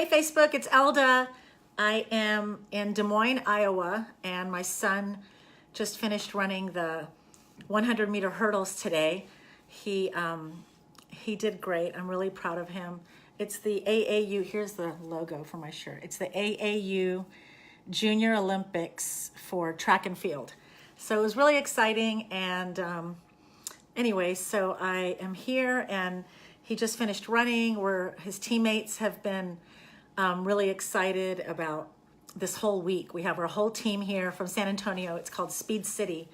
Hey Facebook, it's Elda. I am in Des Moines, Iowa, and my son just finished running the 100-meter hurdles today. He did great. I'm really proud of him. It's the AAU. Here's the logo for my shirt. It's the AAU Junior Olympics for track and field. So it was really exciting. And anyway, so I am here, and he just finished running. Where his teammates have been really excited about this whole week. We have our whole team here from San Antonio. It's called Speed City.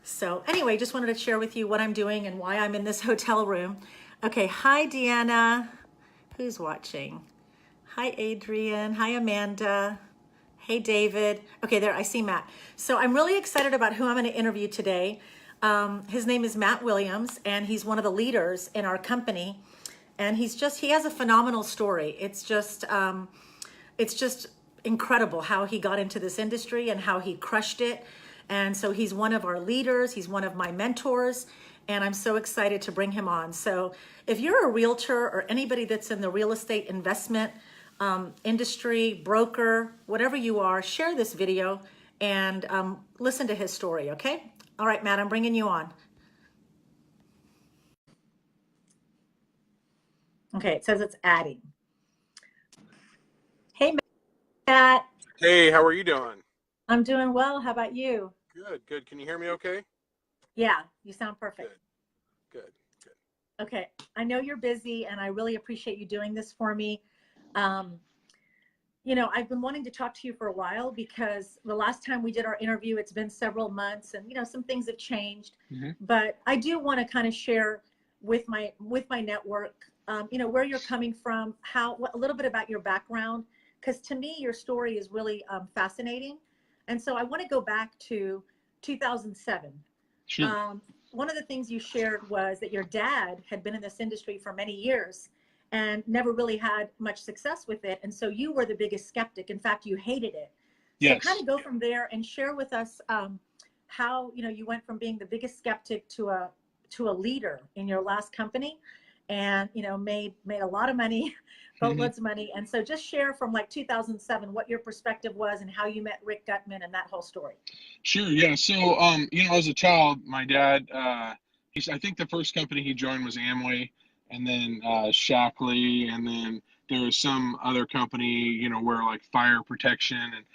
So anyway, just wanted to share with you what I'm doing and why I'm in this hotel room. Okay, hi Deanna. Who's watching? Hi Adrian. Hi Amanda. Hey David. Okay, there, I see Matt. So I'm really excited about who I'm going to interview today. His name is Matt Williams, and he's one of the leaders in our company. And he has a phenomenal story. It's just incredible how he got into this industry and how he crushed it. And so he's one of our leaders. He's one of my mentors, and I'm so excited to bring him on. So if you're a realtor or anybody that's in the real estate investment industry, broker, whatever you are, share this video and listen to his story, okay? All right, Matt, I'm bringing you on. Okay, it says it's adding. Hey, Matt. Hey, how are you doing? I'm doing well. How about you? Good, good. Can you hear me okay? Yeah, you sound perfect. Good, good, good. Okay, I know you're busy, and I really appreciate you doing this for me. I've been wanting to talk to you for a while because the last time we did our interview, it's been several months, and some things have changed. But I do want to kind of share with my network, where you're coming from, a little bit about your background, because to me, your story is really fascinating. And so I want to go back to 2007. Sure. One of the things you shared was that your dad had been in this industry for many years and never really had much success with it. And so you were the biggest skeptic. In fact, you hated it. Yes. So kind of go from there and share with us how, you went from being the biggest skeptic to a leader in your last company, and, made a lot of money, boatloads of money. And so just share from like 2007, what your perspective was and how you met Rick Gutman and that whole story. Sure. Yeah. So, as a child, my dad, I think the first company he joined was Amway, and then Shackley, and then there was some other company, where like fire protection. And,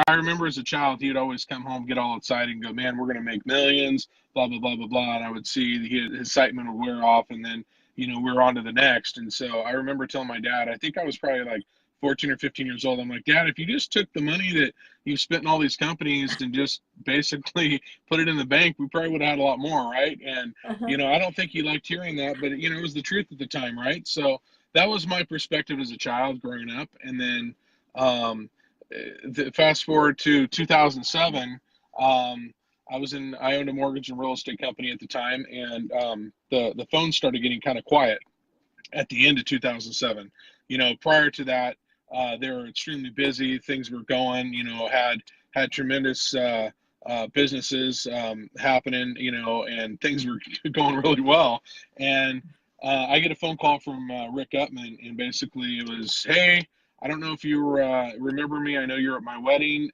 I remember as a child, he would always come home, get all excited and go, man, we're going to make millions, blah, blah, blah, blah, blah. And I would see his excitement would wear off, and then, we're on to the next. And so I remember telling my dad, I think I was probably like 14 or 15 years old. I'm like, Dad, if you just took the money that you've spent in all these companies and just basically put it in the bank, we probably would have had a lot more, right? And, I don't think he liked hearing that, but, it was the truth at the time, right? So that was my perspective as a child growing up. And then fast forward to 2007, I owned a mortgage and real estate company at the time, and the phone started getting kind of quiet at the end of 2007. Prior to that, they were extremely busy. Things were going. Had tremendous businesses happening. And things were going really well. And I get a phone call from Rick Gutman, and basically it was, hey, I don't know if you remember me. I know you're at my wedding.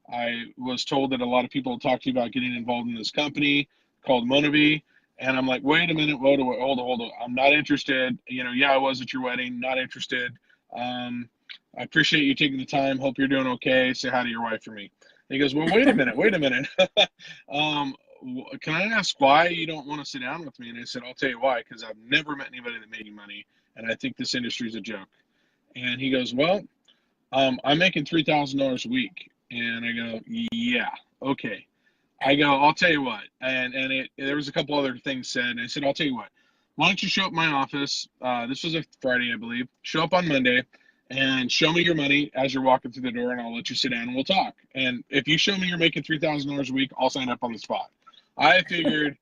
I was told that a lot of people talked to you about getting involved in this company called Monavi. And I'm like, wait a minute, hold on. I'm not interested. Yeah, I was at your wedding, not interested. I appreciate you taking the time. Hope you're doing okay. Say hi to your wife for me. And he goes, well, wait a minute. Can I ask why you don't want to sit down with me? And I said, I'll tell you why, because I've never met anybody that made any money, and I think this industry is a joke. And he goes, well, I'm making $3,000 a week. And I go, yeah, okay. I go, I'll tell you what. And there was a couple other things said. And I said, I'll tell you what. Why don't you show up at my office? This was a Friday, I believe. Show up on Monday and show me your money as you're walking through the door, and I'll let you sit down and we'll talk. And if you show me you're making $3,000 a week, I'll sign up on the spot. I figured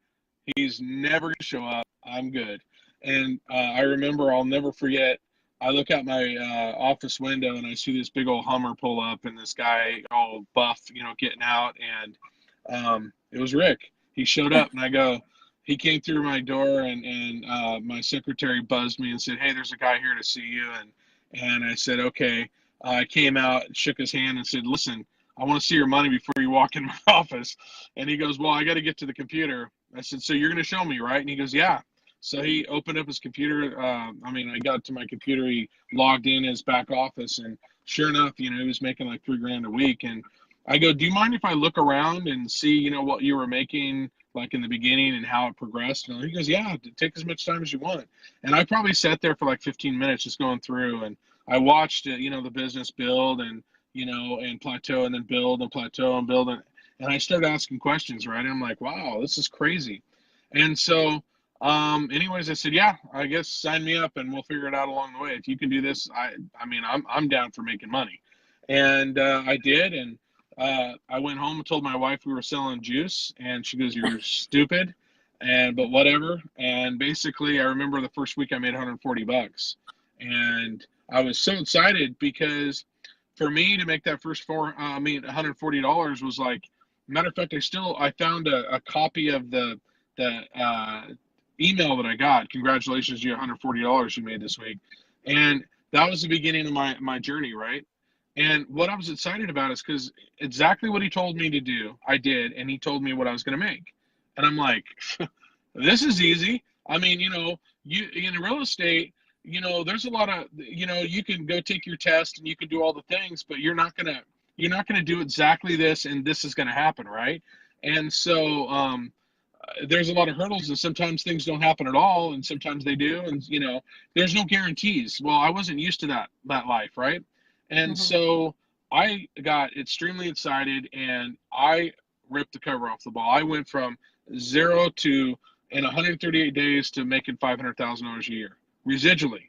he's never going to show up. I'm good. And I remember, I'll never forget, I look out my office window and I see this big old Hummer pull up, and this guy all buff, getting out. And it was Rick. He showed up, and he came through my door, and my secretary buzzed me and said, hey, there's a guy here to see you. And I said, okay. I came out, shook his hand, and said, listen, I want to see your money before you walk in my office. And he goes, well, I got to get to the computer. I said, so you're going to show me, right? And he goes, yeah. So he opened up his computer. I got to my computer. He logged in his back office, and sure enough, he was making like $3,000 a week. And I go, do you mind if I look around and see, what you were making like in the beginning and how it progressed? And he goes, yeah, take as much time as you want. And I probably sat there for like 15 minutes just going through, and I watched it, the business build and, and plateau, and then build and plateau and build. And I started asking questions, right? And I'm like, wow, this is crazy. And so, anyways, I said, yeah, I guess sign me up and we'll figure it out along the way. If you can do this, I'm down for making money. And I did. And I went home and told my wife we were selling juice, and she goes, you're stupid. But whatever. And basically, I remember the first week I made $140, and I was so excited because for me to make that first $140 was like, matter of fact, I found a copy of the email that I got. Congratulations, you $140 you made this week. And that was the beginning of my journey, right? And what I was excited about is because exactly what he told me to do, I did, and he told me what I was going to make. And I'm like, this is easy. You in real estate, there's a lot of, you can go take your test and you can do all the things, but you're not gonna do exactly this and this is gonna happen, right? And so there's a lot of hurdles, and sometimes things don't happen at all, and sometimes they do, and there's no guarantees. Well, I wasn't used to that life, right? And so I got extremely excited, and I ripped the cover off the ball. I went from zero to, in 138 days, to making $500,000 a year residually.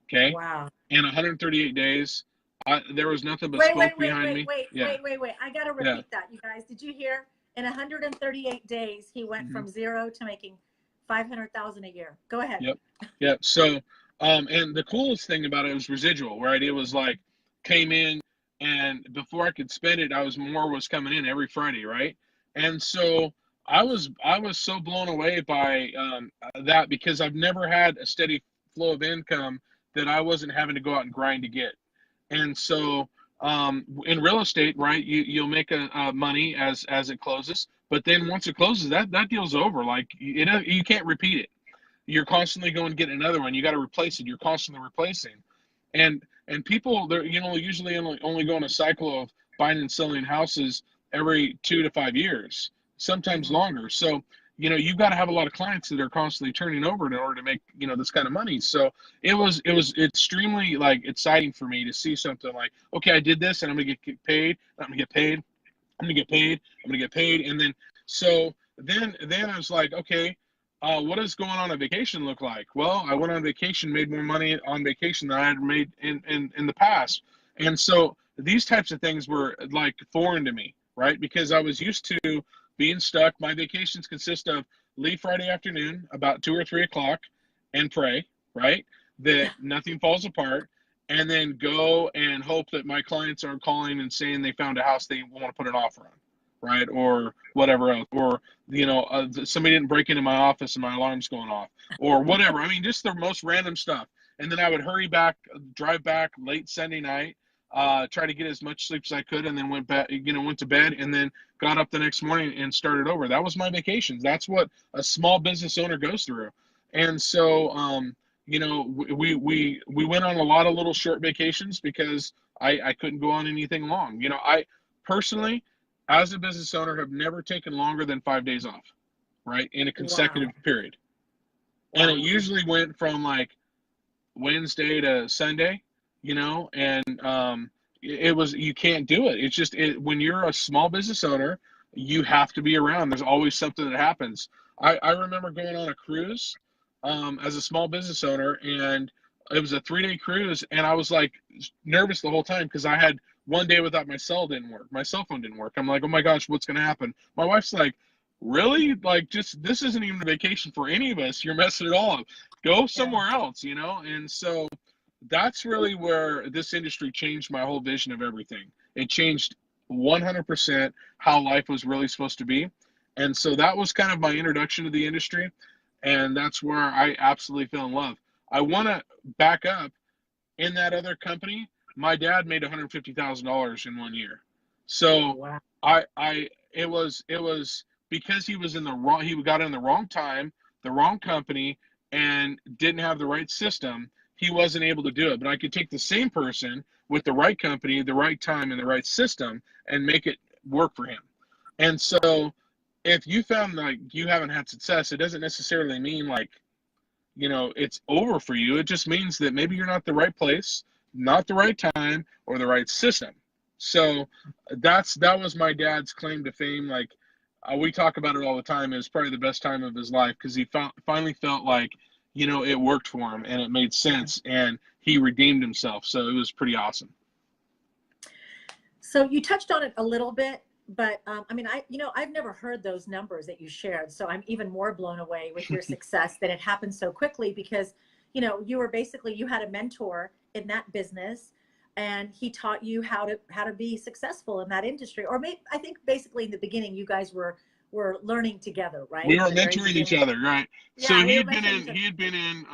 Okay. Wow. In 138 days, there was nothing but Wait, smoke behind me. wait. I got to repeat that, you guys. Did you hear? In 138 days, he went from zero to making $500,000 a year. Go ahead. Yep. So, and the coolest thing about it was residual, right? It was like, came in, and before I could spend it, more was coming in every Friday, right? And so I was so blown away by that, because I've never had a steady flow of income that I wasn't having to go out and grind to get. And so in real estate, right, you'll make money as it closes, but then once it closes, that deal's over. Like, you can't repeat it. You're constantly going to get another one. You got to replace it. You're constantly replacing. And people, they're usually only go on a cycle of buying and selling houses every 2 to 5 years, sometimes longer. So you've got to have a lot of clients that are constantly turning over in order to make this kind of money. So it was extremely like exciting for me to see something like, okay, I did this, and I'm gonna get paid. I'm gonna get paid. I'm gonna get paid. I'm gonna get paid. And then then I was like, okay, what does going on a vacation look like? Well, I went on vacation, made more money on vacation than I had made in the past. And so these types of things were like foreign to me, right? Because I was used to being stuck. My vacations consist of leave Friday afternoon about 2 or 3 o'clock and pray, right? That nothing falls apart, and then go and hope that my clients are calling and saying they found a house they want to put an offer on, right? Or whatever else, or somebody didn't break into my office and my alarm's going off, or whatever. Just the most random stuff. And then I would drive back late Sunday night, try to get as much sleep as I could, and then went to bed, and then got up the next morning and started over. That was my vacations. That's what a small business owner goes through. And so we went on a lot of little short vacations because I couldn't go on anything long. I personally, as a business owner, have never taken longer than 5 days off, right, in a consecutive period. And it usually went from like Wednesday to Sunday, and it was, you can't do it. It's just, when you're a small business owner, you have to be around. There's always something that happens. I remember going on a cruise as a small business owner, and it was a 3-day cruise, and I was like nervous the whole time because I had one day without my cell phone didn't work. I'm like, oh my gosh, what's going to happen? My wife's like, really? Like, just, this isn't even a vacation for any of us. You're messing it all up. Go somewhere else, And so that's really where this industry changed my whole vision of everything. It changed 100% how life was really supposed to be. And so that was kind of my introduction to the industry. And that's where I absolutely fell in love. I want to back up in that other company, my dad made $150,000 in 1 year. So Wow. it was because he got in the wrong time, the wrong company, and didn't have the right system. He wasn't able to do it. But I could take the same person with the right company, the right time, and the right system and make it work for him. And so if you found like you haven't had success, it doesn't necessarily mean like, it's over for you. It just means that maybe you're not the right place, not the right time, or the right system. So that was my dad's claim to fame. Like, we talk about it all the time. It was probably the best time of his life because he finally felt like, it worked for him and it made sense and he redeemed himself. So it was pretty awesome. So you touched on it a little bit, but I mean, I've never heard those numbers that you shared. So I'm even more blown away with your success that it happened so quickly because, you had a mentor in that business and he taught you how to be successful in that industry. Or maybe, I think basically in the beginning, you guys were learning together, right? We were mentoring each other, right? Yeah, So we he were had been mentoring each in, other. he had been in,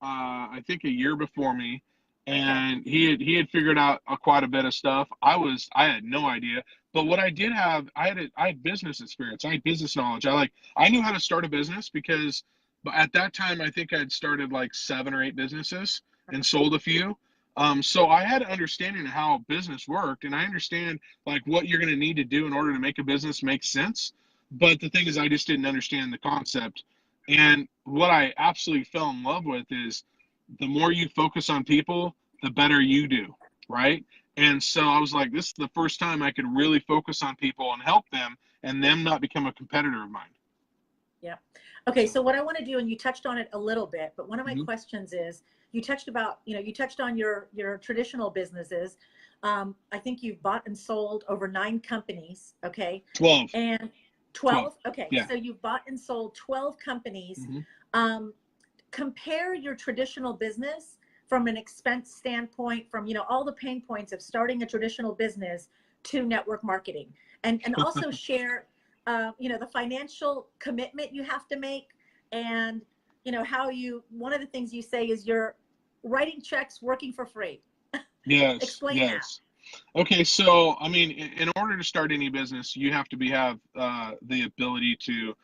I think a year before me, Okay. and he had figured out quite a bit of stuff. I had no idea, but what I did have, I had business experience. I had business knowledge. I knew how to start a business because, but at that time, I think I had started like 7 or 8 businesses and sold a few. So I had an understanding of how business worked, and I understand like what you're going to need to do in order to make a business make sense. But the thing is, I just didn't understand the concept. And what I absolutely fell in love with is the more you focus on people, the better you do, right? And so I was like, this is the first time I could really focus on people and help them and them not become a competitor of mine. Yeah. Okay. So what I want to do, and you touched on it a little bit, but one of my Mhm. questions is, you touched on your traditional businesses. I think you've bought and sold over 9 companies. Okay. 12. And 12. 12. Okay. Yeah. So you've bought and sold 12 companies. Mhm. Compare your traditional business from an expense standpoint, from, all the pain points of starting a traditional business to network marketing, and also share, the financial commitment you have to make, and, one of the things you say is you're writing checks, working for free. Yes. Explain Yes. Okay, so I mean, in order to start any business, you have to have the ability to.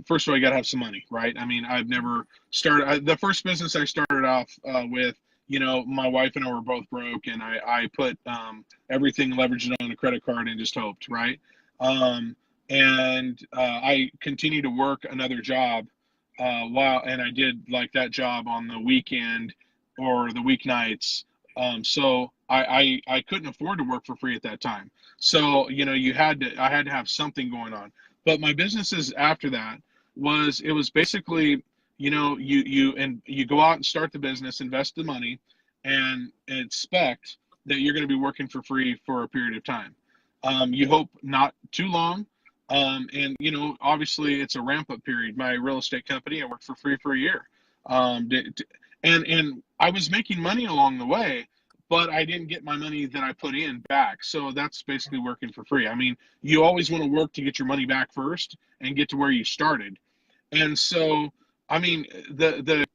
First of all, you got to have some money, right? I mean, I've never started the first business I started off with. My wife and I were both broke, and I put everything leveraged on a credit card and just hoped, right? And I continued to work another job and I did like that job on the weekend or the weeknights. So I couldn't afford to work for free at that time. So, I had to have something going on. But my businesses after that it was basically, you go out and start the business, invest the money, and expect that you're going to be working for free for a period of time. You hope not too long. And obviously it's a ramp up period. My real estate company, I worked for free for a year. And I was making money along the way, but I didn't get my money that I put in back. So that's basically working for free. I mean, you always want to work to get your money back first and get to where you started. And so, I mean, the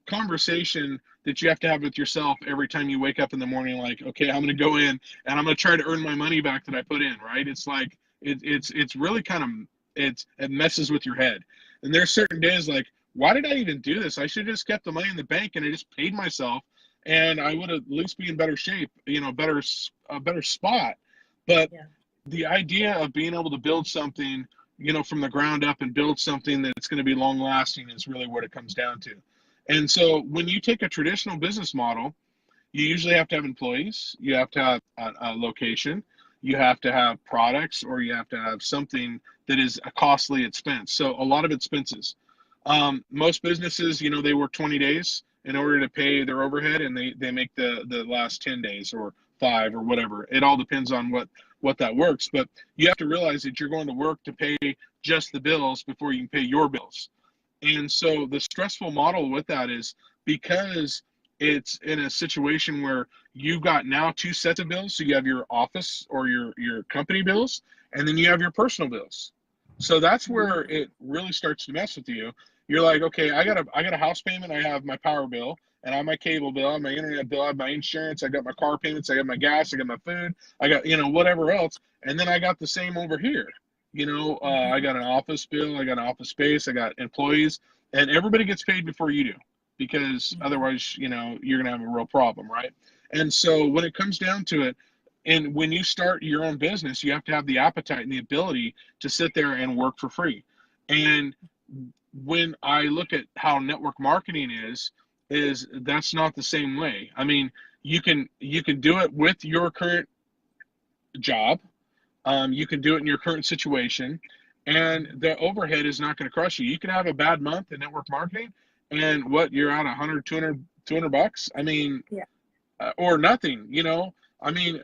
conversation that you have to have with yourself every time you wake up in the morning, like, okay, I'm going to go in and I'm going to try to earn my money back that I put in, right? It's like, it's really kind of, it messes with your head. And there's certain days like, why did I even do this? I should have just kept the money in the bank and I just paid myself and I would at least be in better shape, a better spot. But Yeah. the idea of being able to build something, from the ground up and build something that's going to be long lasting is really what it comes down to. And so when you take a traditional business model, you usually have to have employees, you have to have a location, you have to have products, or you have to have something that is a costly expense. So a lot of expenses. Most businesses, they work 20 days in order to pay their overhead, and they make the last 10 days or 5 or whatever. It all depends on what that works. But you have to realize that you're going to work to pay just the bills before you can pay your bills. And so the stressful model with that is because it's in a situation where you've got now 2 sets of bills. So you have your office or your company bills, and then you have your personal bills. So that's where it really starts to mess with you. You're like, okay, I got a house payment. I have my power bill, and I have my cable bill, I have my internet bill, I have my insurance, I got my car payments, I got my gas, I got my food, I got, whatever else. And then I got the same over here. I got an office bill, I got an office space, I got employees, and everybody gets paid before you do, because otherwise, you're going to have a real problem, right? And so when it comes down to it, and when you start your own business, you have to have the appetite and the ability to sit there and work for free. And when I look at how network marketing is that's not the same way. I mean, you can do it with your current job. You can do it in your current situation, and the overhead is not going to crush you. You can have a bad month in network marketing, and you're out 100, 200 bucks. I mean, or nothing, I mean,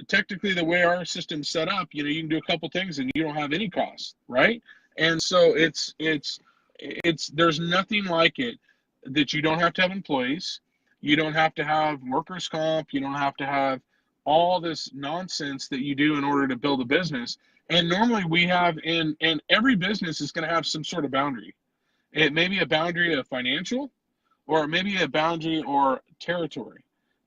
technically the way our system's set up, you can do a couple things and you don't have any cost, right? And so it's there's nothing like it, that you don't have to have employees, you don't have to have workers' comp, you don't have to have all this nonsense that you do in order to build a business. And normally we have, and every business is going to have some sort of boundary. It may be a boundary of financial, or it may be a boundary or territory.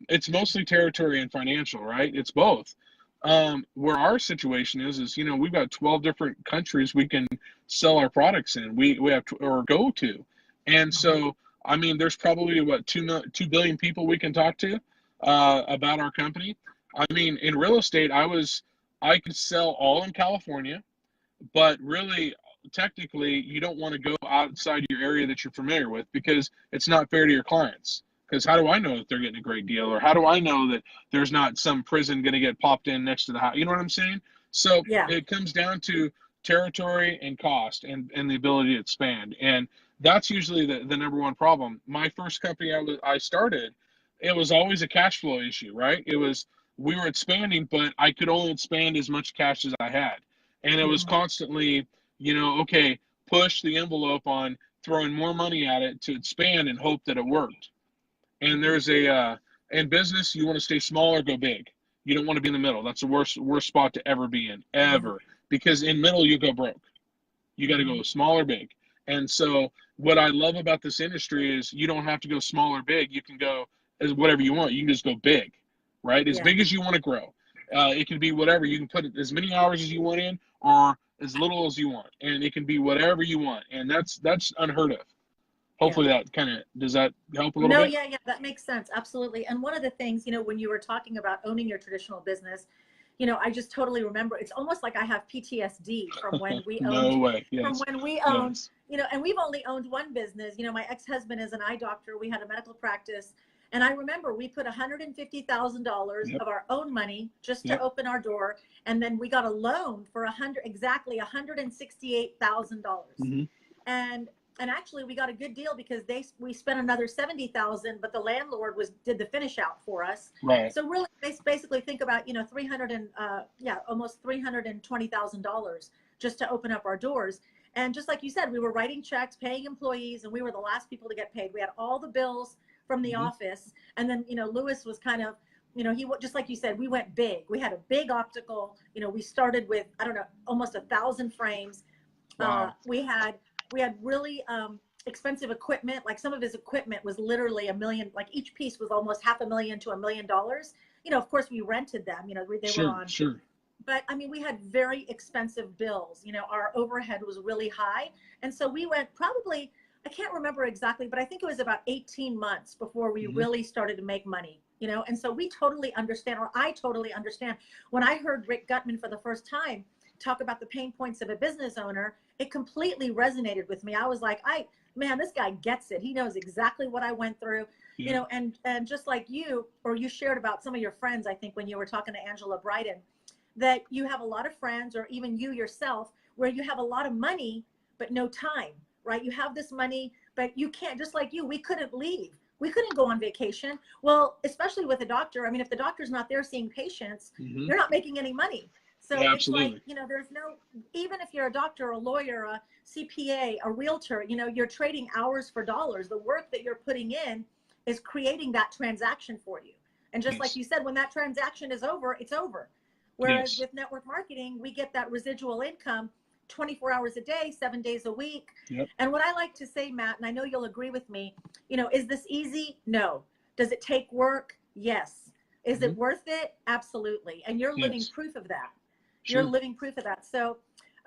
It's mostly territory and financial, right? It's both. Where our situation is we've got 12 different countries we can sell our products in. We have to, or go to. And so, I mean, there's probably 2 billion people we can talk to about our company. I mean, in real estate, I could sell all in California, but really, technically, you don't want to go outside your area that you're familiar with, because it's not fair to your clients. Because how do I know that they're getting a great deal? Or how do I know that there's not some prison going to get popped in next to the house? You know what I'm saying? So It comes down to territory and cost, and the ability to expand. And that's usually the number one problem. My first company I started, it was always a cash flow issue, right? We were expanding, but I could only expand as much cash as I had. And it was constantly, okay, push the envelope on throwing more money at it to expand and hope that it worked. And there's in business, you want to stay small or go big. You don't want to be in the middle. That's the worst spot to ever be in, ever. Because in middle, you go broke. You got to go small or big. And so what I love about this industry is you don't have to go small or big. You can go as whatever you want. You can just go big, right? As big as you want to grow. It can be whatever. You can put as many hours as you want in, or as little as you want. And it can be whatever you want. And that's unheard of. Hopefully that does that help a little bit? Yeah, that makes sense. Absolutely. And one of the things, when you were talking about owning your traditional business, I just totally remember, it's almost like I have PTSD from when we owned, no way. Yes. From when we owned, yes. And we've only owned one business. My ex-husband is an eye doctor. We had a medical practice. And I remember we put $150,000 of our own money just to open our door. And then we got a loan for exactly $168,000. And actually we got a good deal, because we spent another $70,000, but the landlord did the finish out for us. Right. So really, basically think about almost $320,000 just to open up our doors. And just like you said, we were writing checks, paying employees, and we were the last people to get paid. We had all the bills from the office, and then Louis was kind of, he just like you said, we went big. We had a big optical. We started with almost 1,000 frames. Wow. We had really expensive equipment. Like some of his equipment was literally $1 million. Like each piece was almost $500,000 to $1 million. Of course we rented them. They were on. Sure. But I mean, we had very expensive bills. Our overhead was really high, and so we went probably, I can't remember exactly, but I think it was about 18 months before we really started to make money. And so we totally understand, or I totally understand. When I heard Rick Gutman for the first time talk about the pain points of a business owner, it completely resonated with me. I was like, man, this guy gets it. He knows exactly what I went through, and just like you, or you shared about some of your friends, I think when you were talking to Angela Bryden, that you have a lot of friends, or even you yourself, where you have a lot of money, but no time, right? You have this money, but you can't, just like you, we couldn't leave. We couldn't go on vacation. Well, especially with a doctor. I mean, if the doctor's not there seeing patients, you're not making any money. So it's like, there's no, even if you're a doctor, a lawyer, a CPA, a realtor, you're trading hours for dollars. The work that you're putting in is creating that transaction for you. And just like you said, when that transaction is over, it's over. Whereas with network marketing, we get that residual income 24 hours a day, 7 days a week. Yep. And what I like to say, Matt, and I know you'll agree with me, you know, is this easy? No. Does it take work? Yes. Is it worth it? Absolutely. And you're living proof of that. You're living proof of that. So,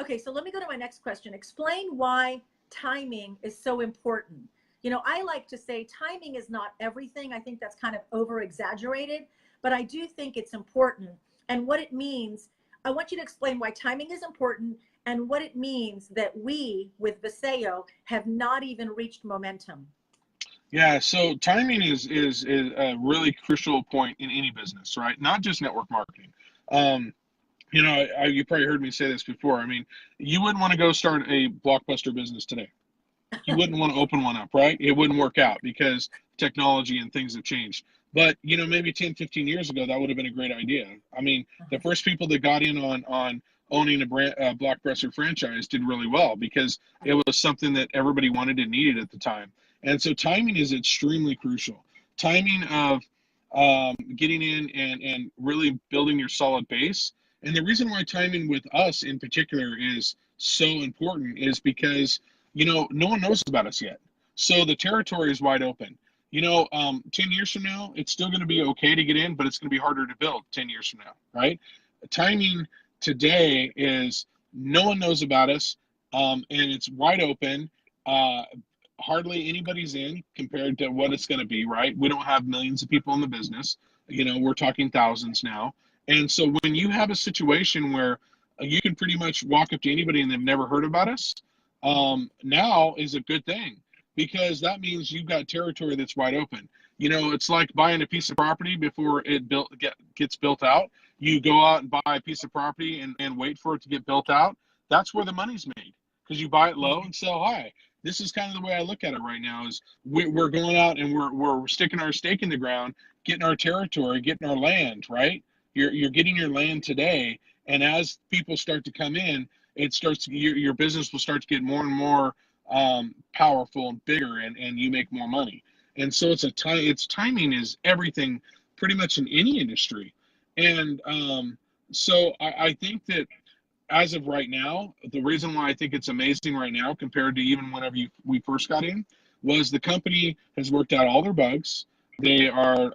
okay, so let me go to my next question. Explain why timing is so important. You know, I like to say timing is not everything. I think that's kind of over exaggerated, but I do think it's important. And what it means, I want you to explain why timing is important and what it means that we with Viseo have not even reached momentum. Yeah, so timing is a really crucial point in any business, right? Not just network marketing. You know, you probably heard me say this before. I mean, you wouldn't want to go start a Blockbuster business today. You wouldn't want to open one up, right? It wouldn't work out because technology and things have changed. But, you know, maybe 10, 15 years ago, that would have been a great idea. I mean, the first people that got in on owning a Blockbuster franchise did really well because it was something that everybody wanted and needed at the time. And so timing is extremely crucial. Timing of getting in and really building your solid base. And the reason why timing with us in particular is so important is because, you know, no one knows about us yet. So the territory is wide open. You know, 10 years from now, it's still going to be okay to get in, but it's going to be harder to build 10 years from now, right? Timing today is no one knows about us, and it's wide open. Hardly anybody's in compared to what it's going to be, right? We don't have millions of people in the business. You know, we're talking thousands now. And so when you have a situation where you can pretty much walk up to anybody and they've never heard about us, now is a good thing because that means you've got territory that's wide open. You know, it's like buying a piece of property before it gets built out. You go out and buy a piece of property and wait for it to get built out. That's where the money's made because you buy it low and sell high. This is kind of the way I look at it right now is we're going out and we're sticking our stake in the ground, getting our territory, getting our land, right? You're getting your land today. And as people start to come in, your business will start to get more and more powerful and bigger and you make more money. And so it's timing is everything pretty much in any industry. And so I think that as of right now, the reason why I think it's amazing right now compared to even whenever we first got in was the company has worked out all their bugs. They are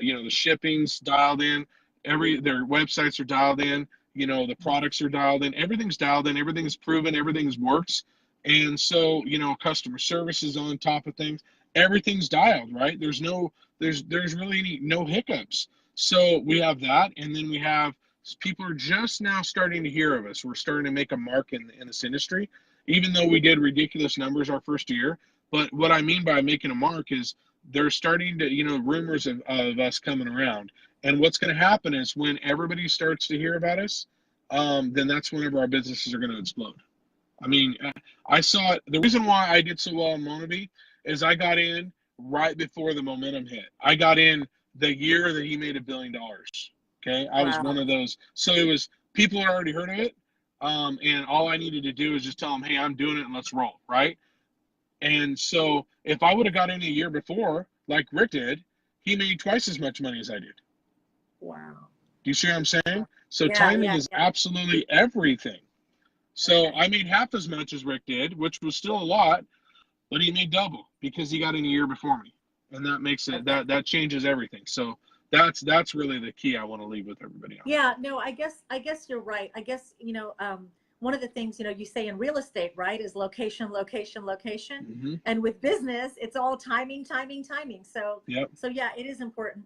you know, the shipping's dialed in, their websites are dialed in, you know, the products are dialed in, everything's dialed in, everything's proven, everything's works. And so, you know, customer service is on top of things. Everything's dialed, right? There's really no hiccups. So we have that, and then we have people are just now starting to hear of us. We're starting to make a mark in this industry, even though we did ridiculous numbers our first year. But what I mean by making a mark is they're starting to, you know, rumors of us coming around. And what's going to happen is when everybody starts to hear about us, then that's whenever our businesses are going to explode. I mean, I saw it. The reason why I did so well in Monavie is I got in right before the momentum hit. I got in the year that he made $1 billion. Okay, I was one of those. So it was people had already heard of it, and all I needed to do is just tell them, "Hey, I'm doing it, and let's roll." Right? And so if I would have got in a year before, like Rick did, he made twice as much money as I did. Wow. Do you see what I'm saying? So timing is absolutely everything. So I made half as much as Rick did, which was still a lot, but he made double because he got in a year before me, and that makes it that changes everything. So that's really the key I want to leave with everybody on. Yeah, no, I guess you're right. I guess, you know, one of the things, you know, you say in real estate, right, is location, location, location. Mm-hmm. And with business, it's all timing. So, yep. So yeah, it is important.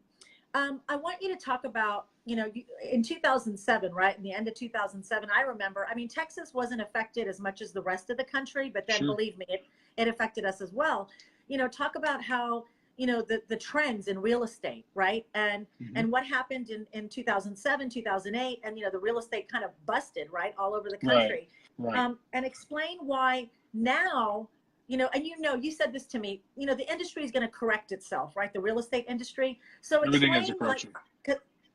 I want you to talk about, you know, in 2007, right? In the end of 2007, I remember, I mean, Texas wasn't affected as much as the rest of the country, but then believe me, it affected us as well. You know, talk about how, you know, the trends in real estate, right? And what happened in 2007, 2008, and, you know, the real estate kind of busted, right, all over the country. Right. And explain why now, you know, and you said this to me, you know, the industry is going to correct itself, right? The real estate industry. So everything has a correction.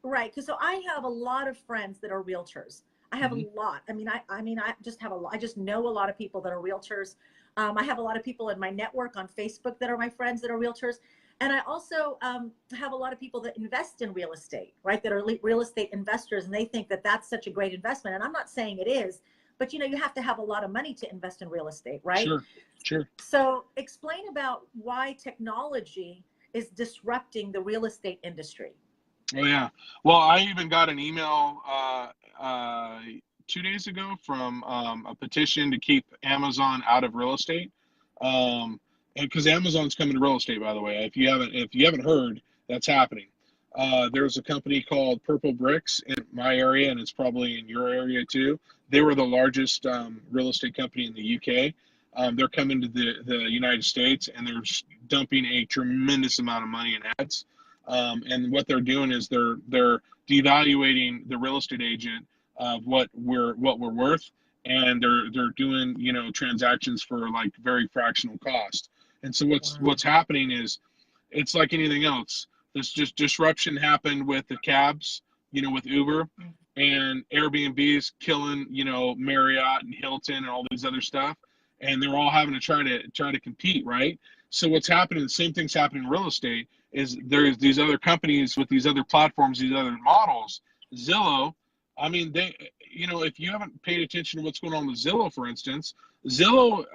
Right. Because so I have a lot of friends that are realtors. I have a lot. I mean, I just have I just know a lot of people that are realtors. I have a lot of people in my network on Facebook that are my friends that are realtors. And I also have a lot of people that invest in real estate, right? That are real estate investors, and they think that that's such a great investment. And I'm not saying it is, but you have to have a lot of money to invest in real estate, right? Sure, sure. So explain about why technology is disrupting the real estate industry. Oh yeah. Well, I even got an email 2 days ago from a petition to keep Amazon out of real estate. And because Amazon's coming to real estate, by the way, if you haven't heard, that's happening. There's a company called Purple Bricks in my area, and it's probably in your area too. They were the largest real estate company in the UK. They're coming to the United States, and they're dumping a tremendous amount of money in ads. And what they're doing is they're devaluating the real estate agent of what we're worth, and they're doing transactions for like very fractional cost. And so what's happening is it's like anything else. This just disruption happened with the cabs, with Uber, and Airbnb's killing, Marriott and Hilton and all these other stuff, and they're all having to try to compete, right? So what's happening, the same thing's happening in real estate, is there's these other companies with these other platforms, these other models. Zillow, I mean, if you haven't paid attention to what's going on with Zillow, for instance, Zillow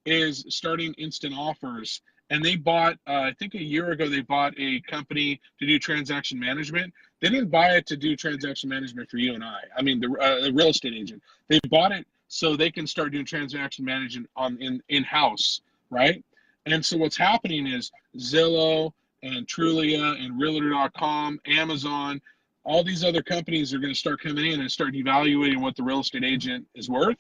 is starting instant offers, and they bought, I think a year ago, they bought a company to do transaction management. They didn't buy it to do transaction management for you and I. I mean, the real estate agent. They bought it so they can start doing transaction management in-house, right? And so what's happening is Zillow and Trulia and Realtor.com, Amazon, all these other companies are going to start coming in and start evaluating what the real estate agent is worth.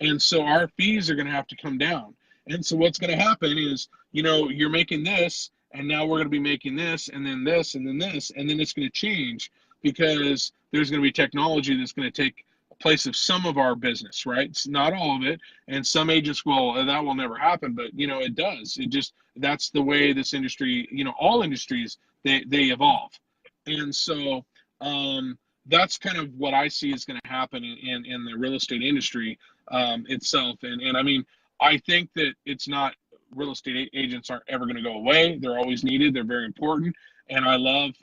And so our fees are going to have to come down. And so what's going to happen is, you're making this, and now we're going to be making this, and then this, and then this, and then it's going to change because there's going to be technology that's going to take place of some of our business, right? It's not all of it. And some agents that will never happen, but it does. That's the way this industry, all industries, they evolve. And so that's kind of what I see is going to happen in the real estate industry itself. And I mean, I think that it's not, real estate agents aren't ever going to go away. They're always needed. They're very important. And I love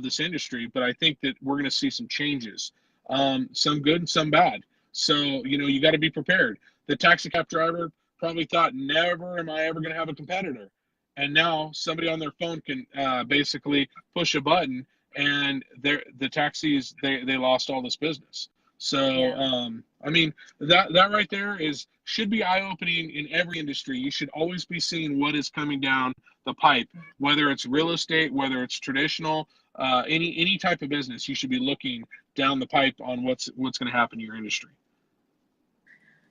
this industry, but I think that we're going to see some changes, some good and some bad. So, you got to be prepared. The taxi cab driver probably thought, never am I ever going to have a competitor. And now somebody on their phone can basically push a button, and the taxis, they lost all this business. So, yeah. I mean, that right there should be eye-opening in every industry. You should always be seeing what is coming down the pipe, whether it's real estate, whether it's traditional, any type of business. You should be looking down the pipe on what's going to happen in your industry.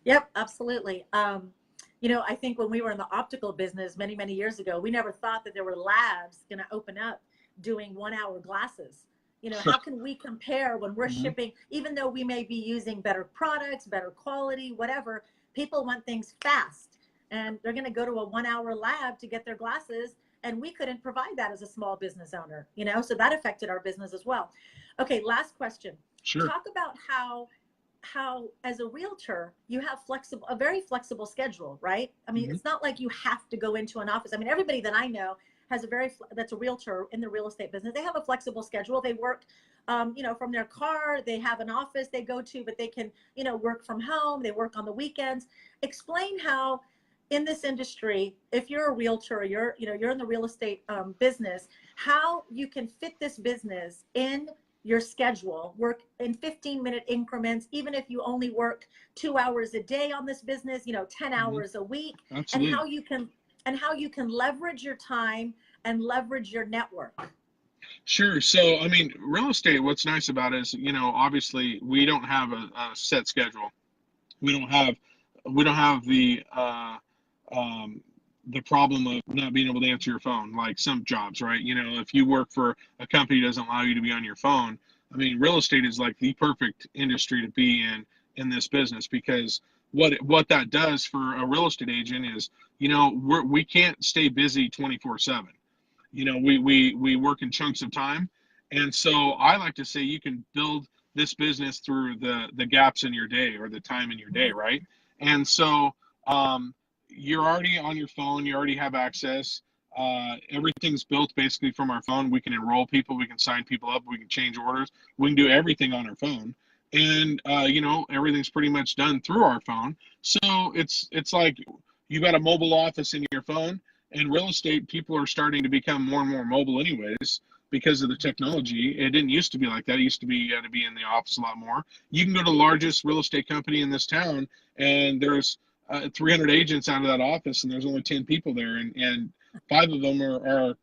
Yep, absolutely. I think when we were in the optical business many, many years ago, we never thought that there were labs going to open up doing 1-hour glasses. How can we compare when we're shipping, even though we may be using better products, better quality, whatever, people want things fast, and they're going to go to a 1-hour lab to get their glasses, and we couldn't provide that as a small business owner, so that affected our business as well. Okay, last question. Sure. Talk about how as a realtor, you have a very flexible schedule, right? I mean, it's not like you have to go into an office. I mean, everybody that I know has that's a realtor in the real estate business. They have a flexible schedule. They work, from their car. They have an office they go to, but they can, work from home. They work on the weekends. Explain how in this industry, if you're a realtor, you're in the real estate business, how you can fit this business in your schedule, work in 15-minute increments, even if you only work 2 hours a day on this business, 10 hours a week. Absolutely. And how you can leverage your time and leverage your network. Sure. So, I mean, real estate, what's nice about it is, obviously we don't have a set schedule. We don't have the problem of not being able to answer your phone, like some jobs, right? If you work for a company that doesn't allow you to be on your phone, I mean, real estate is like the perfect industry to be in this business, because what that does for a real estate agent is, we can't stay busy 24/7. We work in chunks of time. And so I like to say you can build this business through the gaps in your day, or the time in your day, right? And so you're already on your phone, you already have access. Everything's built basically from our phone. We can enroll people, we can sign people up, we can change orders, we can do everything on our phone. and everything's pretty much done through our phone. So it's like you got a mobile office in your phone, and real estate people are starting to become more and more mobile anyways because of the technology. It didn't used to be like that. It used to be you had to be in the office a lot more. You can go to the largest real estate company in this town, and there's 300 agents out of that office, and there's only 10 people there, and five of them are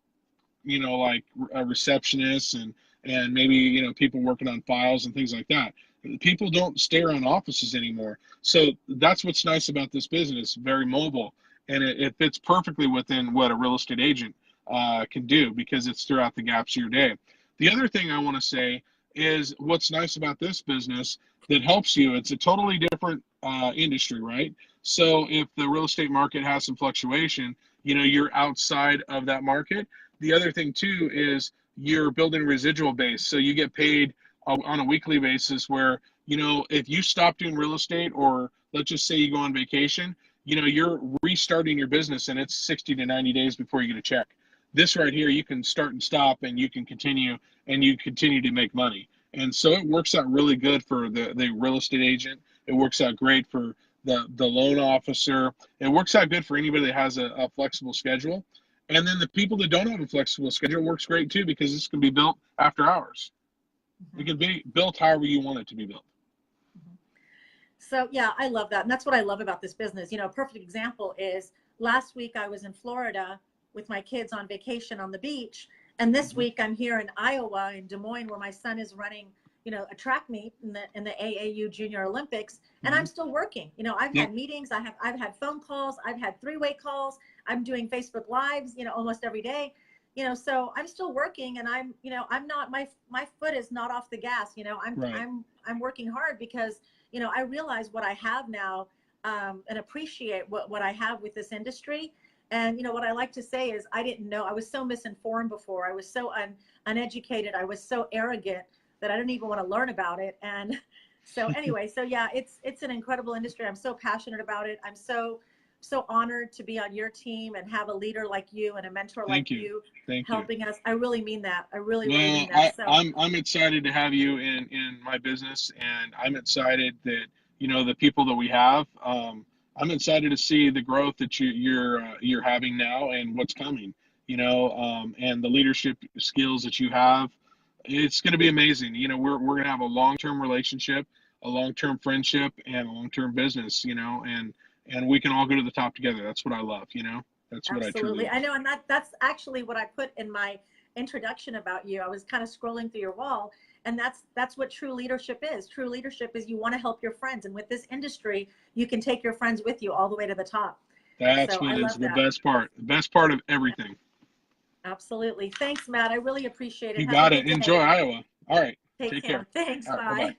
like receptionists and maybe people working on files and things like that. People don't stay around offices anymore. So that's what's nice about this business. Very mobile, and it fits perfectly within what a real estate agent can do because it's throughout the gaps of your day. The other thing I want to say is what's nice about this business that helps you. It's a totally different industry, right? So if the real estate market has some fluctuation, you're outside of that market. The other thing too is you're building residual base, so you get paid on a weekly basis. Where if you stop doing real estate, or let's just say you go on vacation, you're restarting your business, and it's 60 to 90 days before you get a check. This right here, you can start and stop, and you can continue, and you continue to make money. And so it works out really good for the real estate agent. It works out great for the loan officer. It works out good for anybody that has a flexible schedule. And then the people that don't have a flexible schedule works great too, because this can be built after hours. It can be built however you want it to be built. So yeah, I love that. And that's what I love about this business. A perfect example is last week I was in Florida with my kids on vacation on the beach. And this week I'm here in Iowa, in Des Moines, where my son is running, a track meet in the AAU Junior Olympics, and I'm still working. I've had meetings, I've had phone calls, I've had three-way calls, I'm doing Facebook Lives, almost every day. So I'm still working, and I'm not, my foot is not off the gas. I'm working hard because, I realize what I have now, and appreciate what I have with this industry. And, what I like to say is I didn't know, I was so misinformed before. I was so uneducated. I was so arrogant that I didn't even want to learn about it. And so anyway, so yeah, it's an incredible industry. I'm so passionate about it. I'm so honored to be on your team and have a leader like you and a mentor like you helping us. I really mean that. I really mean that. So I'm excited to have you in my business, and I'm excited that the people that we have. I'm excited to see the growth that you're having now and what's coming. And the leadership skills that you have. It's going to be amazing. We're going to have a long-term relationship, a long-term friendship, and a long-term business. And we can all go to the top together. That's what I love. That's what I truly love. I know, and that's actually what I put in my introduction about you. I was kind of scrolling through your wall, and that's what true leadership is. True leadership is you want to help your friends, and with this industry, you can take your friends with you all the way to the top. That's what is the best part. The best part of everything. Absolutely. Thanks, Matt. I really appreciate it. You got it. Enjoy Iowa. All right. Take care. Thanks. Bye.